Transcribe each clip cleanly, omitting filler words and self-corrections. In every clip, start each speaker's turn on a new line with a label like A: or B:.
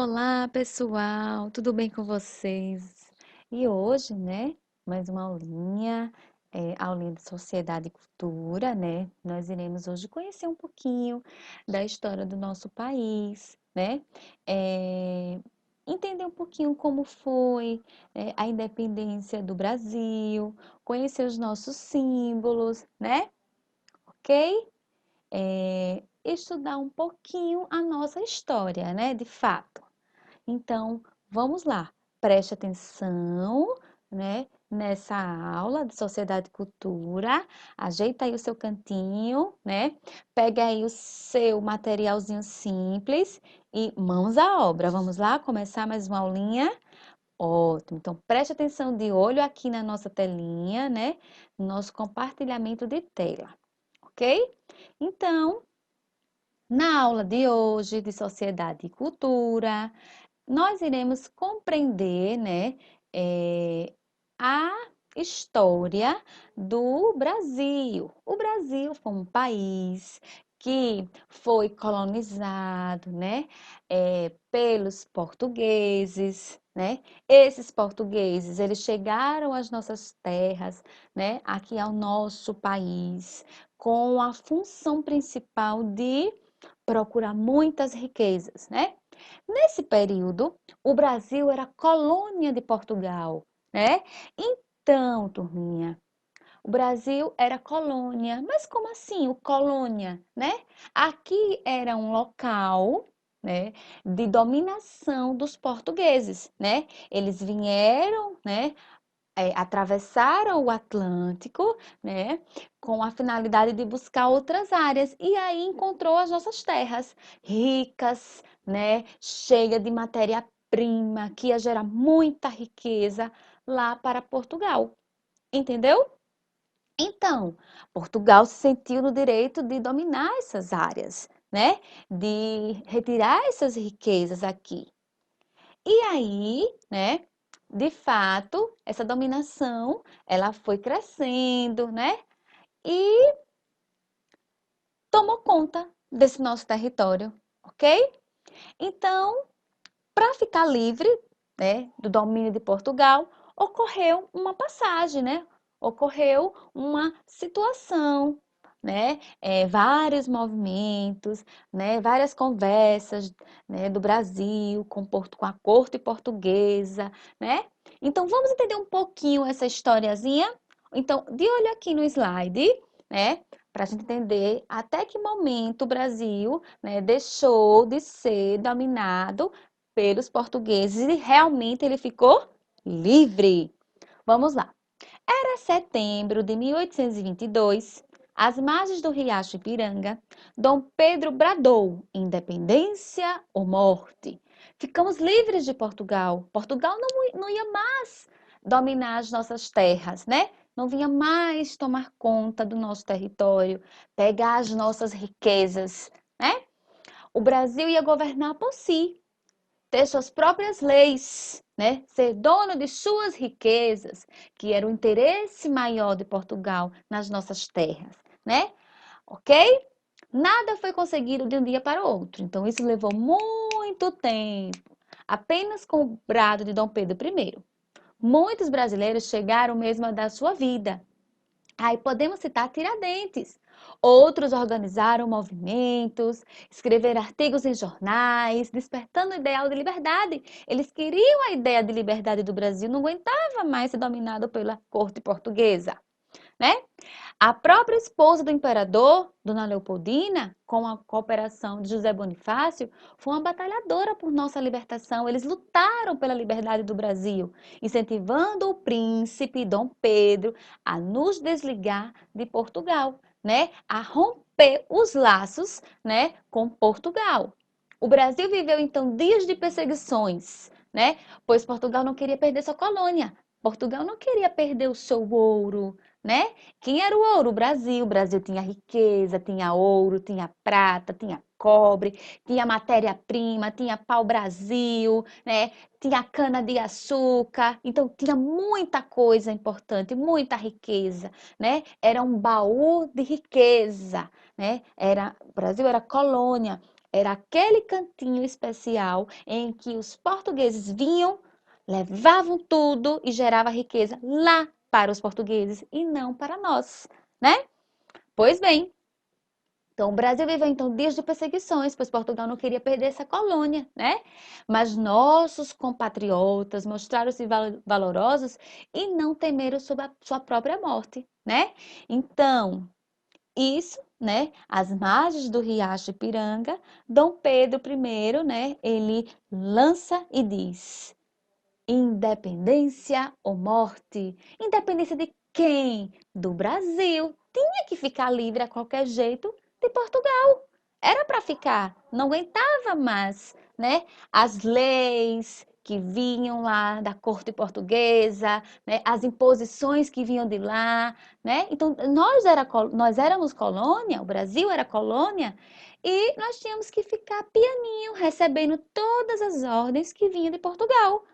A: Olá, pessoal, tudo bem com vocês? E hoje, né, mais uma aulinha, aulinha de Sociedade e Cultura, né? Nós iremos hoje conhecer um pouquinho da história do nosso país, né? Eh, Entender um pouquinho como foi, a independência do Brasil, conhecer os nossos símbolos, né? Ok? Estudar um pouquinho a nossa história, né, de fato. Então, vamos lá. Preste atenção, né, nessa aula de Sociedade e Cultura. Ajeita aí o seu cantinho, né? Pega aí o seu materialzinho simples e mãos à obra. Vamos lá começar mais uma aulinha? Ótimo. Então, preste atenção de olho aqui na nossa telinha, né? No nosso compartilhamento de tela, ok? Então, na aula de hoje de Sociedade e Cultura, nós iremos compreender, né, a história do Brasil. O Brasil foi um país que foi colonizado, né, pelos portugueses, né? Esses portugueses, eles chegaram às nossas terras, né, aqui ao nosso país, com a função principal de procurar muitas riquezas, né? Nesse período, o Brasil era colônia de Portugal, né? Então, turminha, o Brasil era colônia. Mas como assim, o colônia, né? Aqui era um local, né, de dominação dos portugueses, né? Eles vieram, né, atravessaram o Atlântico, né, com a finalidade de buscar outras áreas e aí encontrou as nossas terras ricas, né, cheia de matéria-prima, que ia gerar muita riqueza lá para Portugal. Entendeu? Então, Portugal se sentiu no direito de dominar essas áreas, né, de retirar essas riquezas aqui. E aí, né, de fato, essa dominação, ela foi crescendo, né, e tomou conta desse nosso território, ok? Então, para ficar livre, né, do domínio de Portugal, ocorreu uma passagem, né? Ocorreu uma situação, né? Vários movimentos, né? Várias conversas, né? Do Brasil com a corte portuguesa, né? Então, vamos entender um pouquinho essa historiazinha? Então, de olho aqui no slide, né? Para a gente entender até que momento o Brasil, né, deixou de ser dominado pelos portugueses e realmente ele ficou livre. Vamos lá. Era setembro de 1822, às margens do riacho Ipiranga, Dom Pedro bradou: independência ou morte. Ficamos livres de Portugal. Portugal não ia mais dominar as nossas terras, né? Não vinha mais tomar conta do nosso território, pegar as nossas riquezas, né? O Brasil ia governar por si, ter suas próprias leis, né? Ser dono de suas riquezas, que era o interesse maior de Portugal nas nossas terras, né? Ok? Nada foi conseguido de um dia para o outro, então isso levou muito tempo. Apenas com o brado de Dom Pedro I, muitos brasileiros chegaram mesmo a dar sua vida. Aí podemos citar Tiradentes. Outros organizaram movimentos, escreveram artigos em jornais, despertando o ideal de liberdade. Eles queriam a ideia de liberdade do Brasil, não aguentava mais ser dominado pela corte portuguesa, né? A própria esposa do imperador, Dona Leopoldina, com a cooperação de José Bonifácio, foi uma batalhadora por nossa libertação. Eles lutaram pela liberdade do Brasil, incentivando o príncipe Dom Pedro a nos desligar de Portugal, né? A romper os laços, né, com Portugal. O Brasil viveu então dias de perseguições, né? Pois Portugal não queria perder sua colônia. Portugal não queria perder o seu ouro, né? Quem era o ouro? O Brasil. O Brasil tinha riqueza, tinha ouro, tinha prata, tinha cobre, tinha matéria-prima, tinha pau-brasil, né? Tinha cana-de-açúcar. Então, tinha muita coisa importante, muita riqueza, né? Era um baú de riqueza, né? O Brasil era colônia. Era aquele cantinho especial em que os portugueses vinham, levavam tudo e gerava riqueza lá para os portugueses e não para nós, né? Pois bem, então o Brasil viveu então dias de perseguições, pois Portugal não queria perder essa colônia, né? Mas nossos compatriotas mostraram-se valorosos e não temeram sobre a sua própria morte, né? Então, isso, né? Às margens do Riacho Ipiranga, Dom Pedro I, né? Ele lança e diz: independência ou morte? Independência de quem? Do Brasil. Tinha que ficar livre a qualquer jeito de Portugal. Era para ficar, não aguentava mais, né? As leis que vinham lá da corte portuguesa, né? As imposições que vinham de lá, né? Então, nós éramos colônia, o Brasil era colônia, e nós tínhamos que ficar pianinho, recebendo todas as ordens que vinham de Portugal.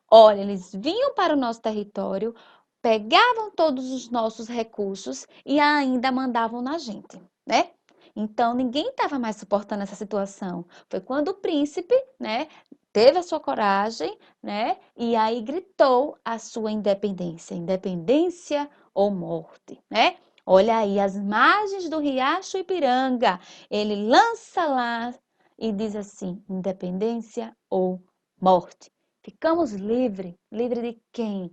A: Olha, eles vinham para o nosso território, pegavam todos os nossos recursos e ainda mandavam na gente, né? Então, ninguém estava mais suportando essa situação. Foi quando o príncipe, né, teve a sua coragem, né, e aí gritou a sua independência, independência ou morte, né? Olha aí, as margens do Riacho Ipiranga, ele lança lá e diz assim: independência ou morte. Ficamos livres. Livre de quem?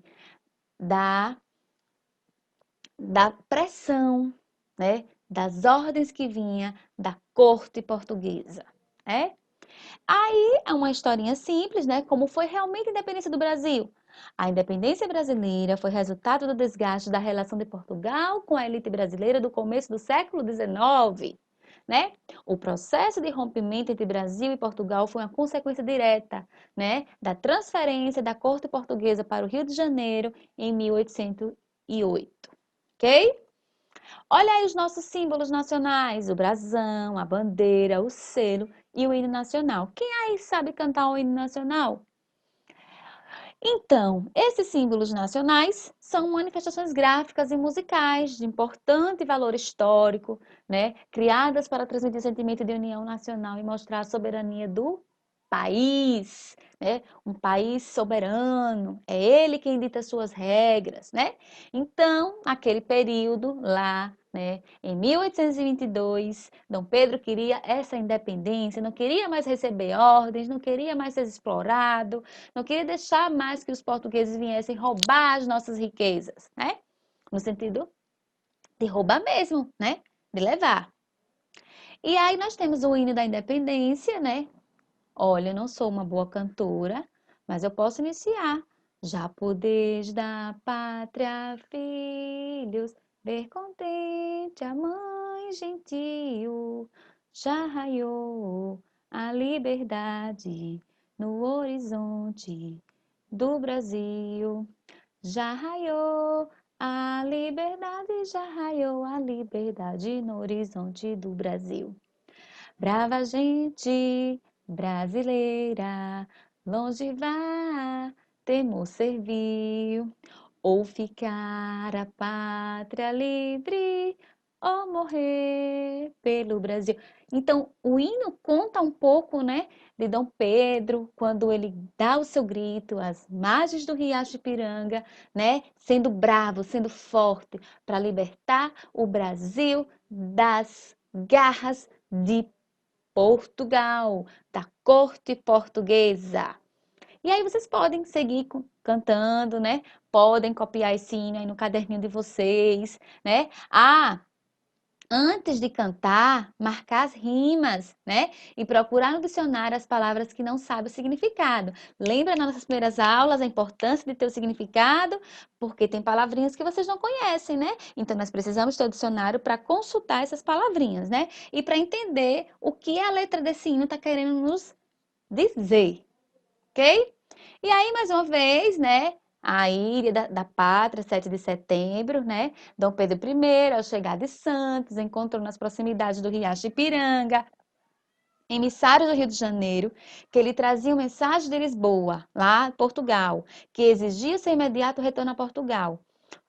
A: Da, da pressão, né? Das ordens que vinha da corte portuguesa, né? Aí é uma historinha simples, né? Como foi realmente a independência do Brasil? A independência brasileira foi resultado do desgaste da relação de Portugal com a elite brasileira do começo do século XIX, né? O processo de rompimento entre Brasil e Portugal foi uma consequência direta, né, da transferência da corte portuguesa para o Rio de Janeiro em 1808, ok? Olha aí os nossos símbolos nacionais, o brasão, a bandeira, o selo e o hino nacional. Quem aí sabe cantar o hino nacional? Então, esses símbolos nacionais são manifestações gráficas e musicais de importante valor histórico, né? Criadas para transmitir sentimento de união nacional e mostrar a soberania do país, né? Um país soberano, é ele quem dita suas regras, né? Então, naquele período lá, né, em 1822, Dom Pedro queria essa independência, não queria mais receber ordens, não queria mais ser explorado, não queria deixar mais que os portugueses viessem roubar as nossas riquezas, né? No sentido de roubar mesmo, né? De levar. E aí nós temos o hino da independência, né? Olha, eu não sou uma boa cantora, mas eu posso iniciar. Já podeis da pátria, filhos, ver contente a mãe gentil. Já raiou a liberdade no horizonte do Brasil. Já raiou a liberdade, já raiou a liberdade no horizonte do Brasil. Brava gente brasileira, longe vá, temor serviu, ou ficar a pátria livre, ou morrer pelo Brasil. Então, o hino conta um pouco, né, de Dom Pedro, quando ele dá o seu grito às margens do Riacho Ipiranga, né, sendo bravo, sendo forte, para libertar o Brasil das garras de Portugal, da corte portuguesa. E aí vocês podem seguir cantando, né? Podem copiar esse hino aí no caderninho de vocês, né? Ah, antes de cantar, marcar as rimas, né? E procurar no dicionário as palavras que não sabe o significado. Lembra nas nossas primeiras aulas a importância de ter o significado? Porque tem palavrinhas que vocês não conhecem, né? Então nós precisamos ter o dicionário para consultar essas palavrinhas, né? E para entender o que a letra desse hino está querendo nos dizer, ok? E aí, mais uma vez, né? A Ilha da Pátria, 7 de setembro, né? Dom Pedro I, ao chegar de Santos, encontrou nas proximidades do Riacho Ipiranga emissários do Rio de Janeiro, que lhe traziam mensagem de Lisboa, lá em Portugal, que exigia seu imediato retorno a Portugal.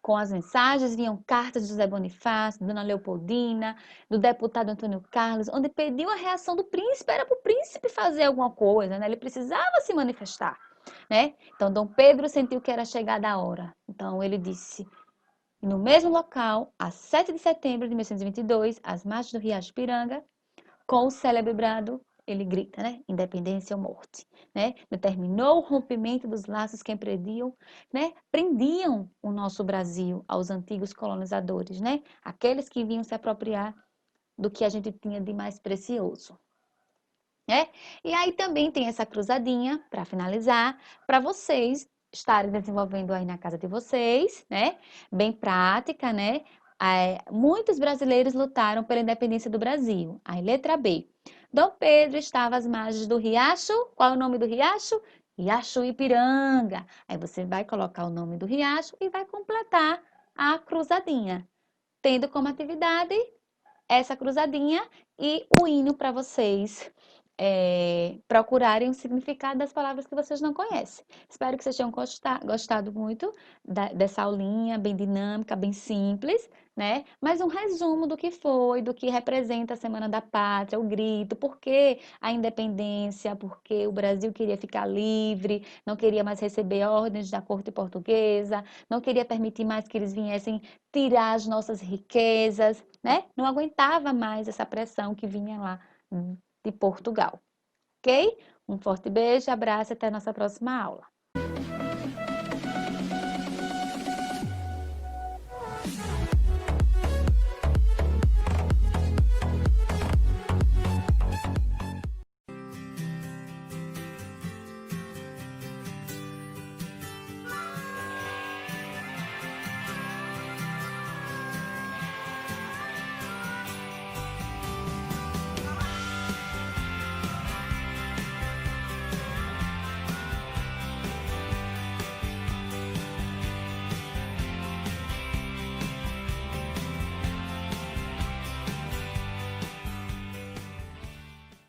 A: Com as mensagens vinham cartas de José Bonifácio, Dona Leopoldina, do deputado Antônio Carlos, onde pediam a reação do príncipe, era para o príncipe fazer alguma coisa, né? Ele precisava se manifestar, né? Então, Dom Pedro sentiu que era chegada a hora. Então, ele disse, no mesmo local, a 7 de setembro de 1822, às margens do Riacho Piranga, com o célebre brado, ele grita, né? Independência ou morte, né? Determinou o rompimento dos laços que prendiam o nosso Brasil aos antigos colonizadores, né? Aqueles que vinham se apropriar do que a gente tinha de mais precioso, né? E aí também tem essa cruzadinha, para finalizar, para vocês estarem desenvolvendo aí na casa de vocês, né? Bem prática, né? Muitos brasileiros lutaram pela independência do Brasil. Aí, letra B. Dom Pedro estava às margens do riacho. Qual é o nome do riacho? Riacho Ipiranga. Aí você vai colocar o nome do riacho e vai completar a cruzadinha, tendo como atividade essa cruzadinha e o hino para vocês procurarem o significado das palavras que vocês não conhecem. Espero que vocês tenham gostado muito dessa aulinha bem dinâmica, bem simples, né? Mas um resumo do que foi, do que representa a Semana da Pátria, o grito, por que a independência, porque o Brasil queria ficar livre, não queria mais receber ordens da corte portuguesa, não queria permitir mais que eles viessem tirar as nossas riquezas, né? Não aguentava mais essa pressão que vinha lá de Portugal, ok? Um forte beijo, abraço e até a nossa próxima aula.